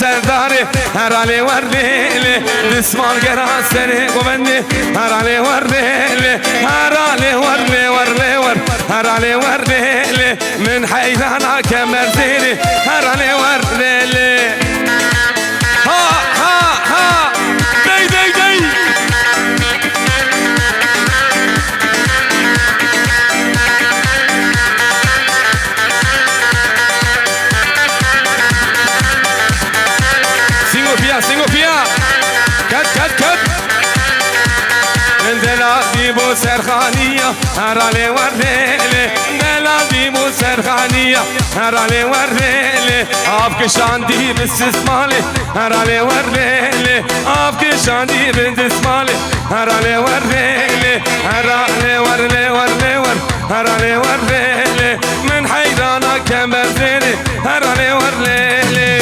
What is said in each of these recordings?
سرداري هرالي ورديلي دسمال قرا سري قبندي هرالي ورديلي هرالي وردي وردي ورد هرالي ورديلي من حيدانا كمرزيلي هرالي ورديلي ها ها ها دي دي دي سينغو فيها كت كت كت دلا ديبو سرخانية هرالي ورديلي دلا ديبو سرخانية هرالي ورديلي افك شاندي باستسمالي هرالي ورديلي افك شاندي باستسمالي هرالي ورديلي هرالي وردي وردي ورد هرالي ورديلي من حيدانا كمرزيلي هرالي ورديلي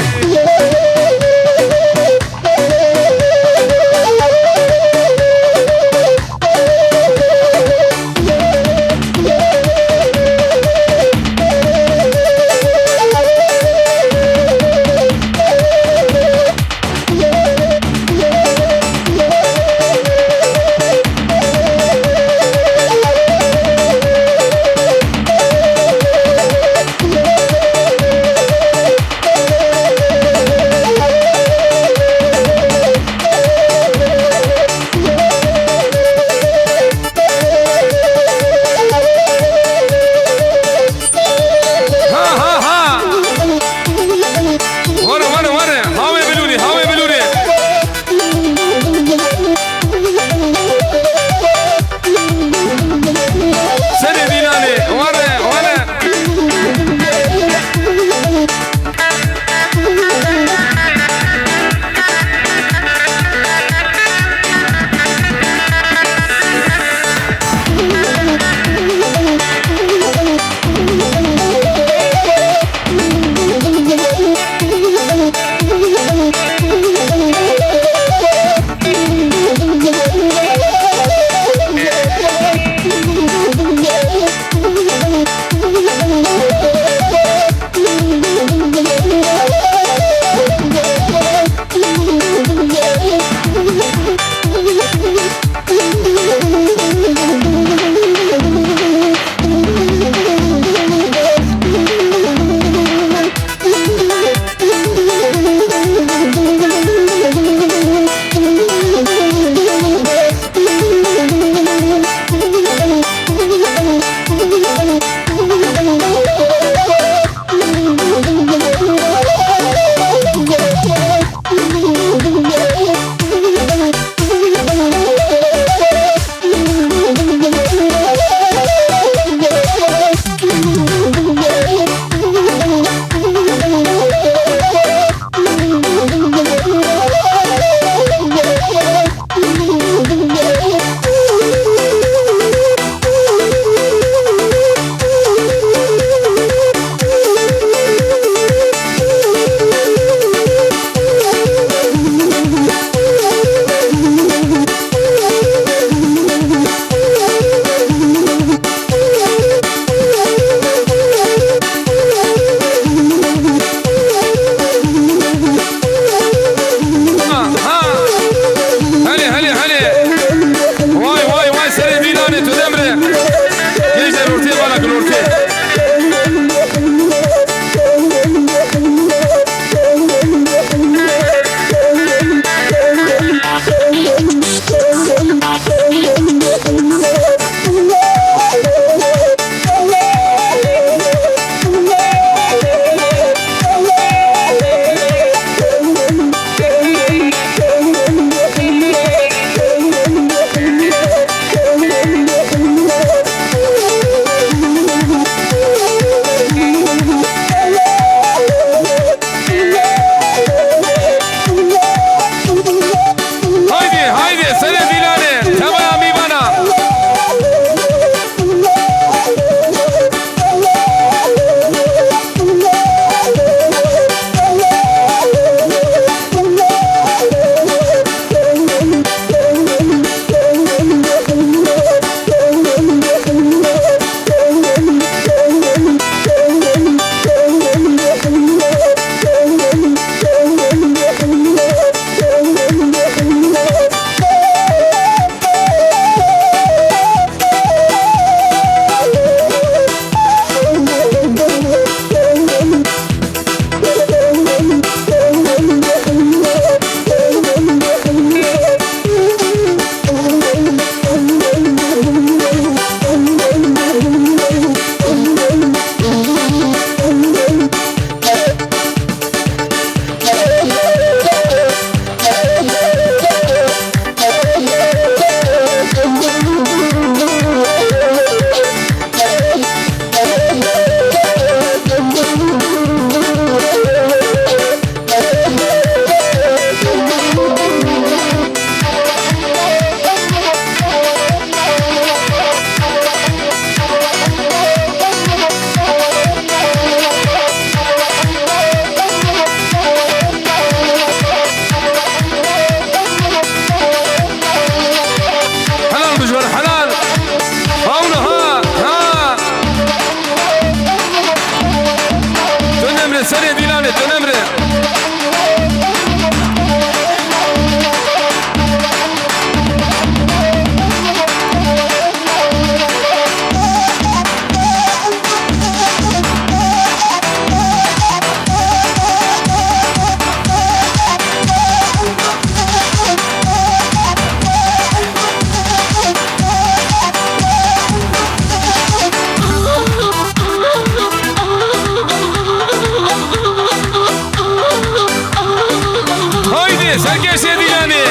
سركش يا ديلاني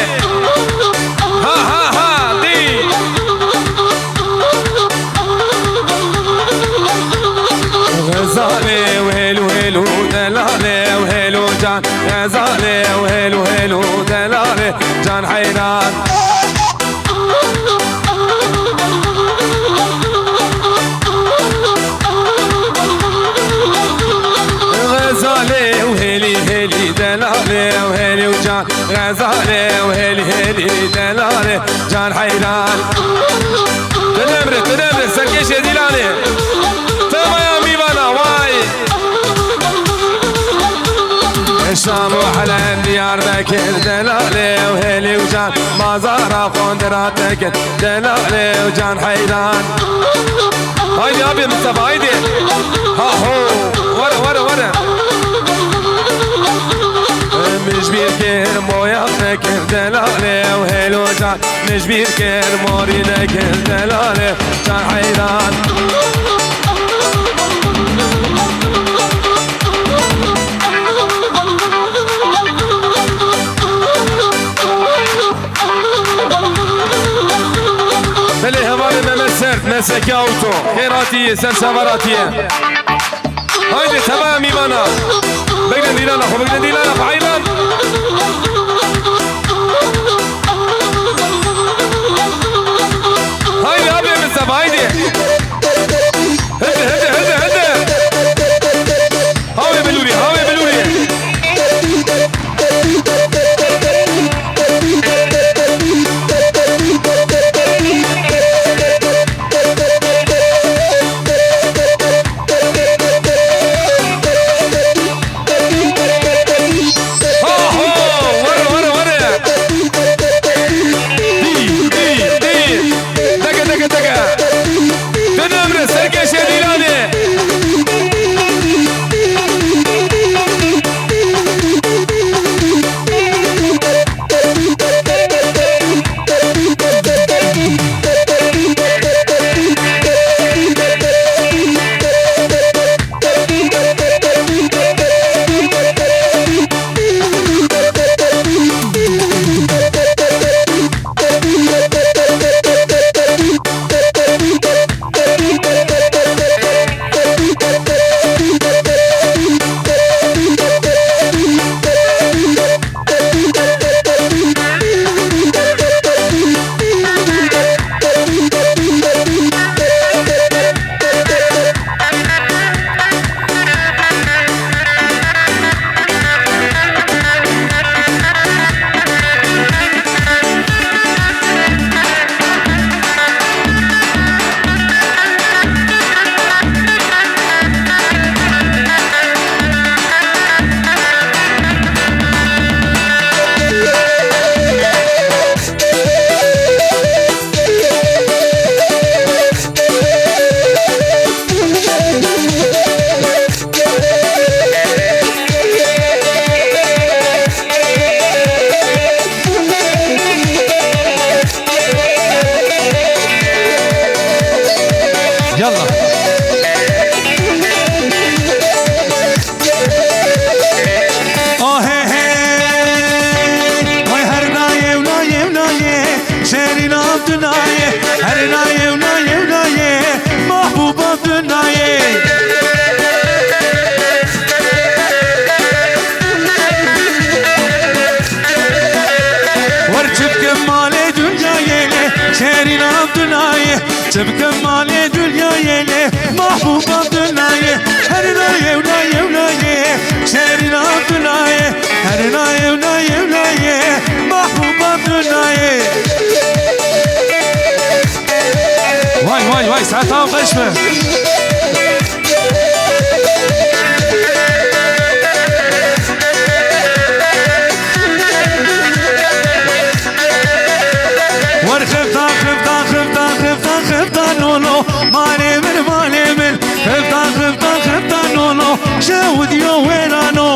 ها ها ها دي غزالي وهلو هلو دلالي وهلو جان غزالي وهلو هلو دلالي جان حيران غزالي وهلي هلي دلالي وهلي وجان غزالي وهلي هلي دلالي جان حيران تنمر سركش يا ديلاني تما يا ميبانا واي الشام وحلن ديار بكر دلالي وهلي وجان مازارة خندراتك دلالي وجان حيران هايدي ابي مصطفى هايدي ها هو ورا مش بيركر مويا نكر دلالي وهلو جان مش بيركر موري نكر دلالي جان حيران بلي هوالي بمسرت مسكي اوتو خيراتية سرسفراتية هايدي تمام ايمانا بقدر ديلانا خو بقدر ديلانا خو عيلان هايدي ابي مصطفى هايدي هدي هاوي بلوري تبقى مالي دنيا يلي محبوبة دنيا هرناية وناية وناية شارنا دنيا هرناية وناية وناية محبوبة دنيا واي ساعتها غشمة ماني من خفتا نونو شاود يو ويرانو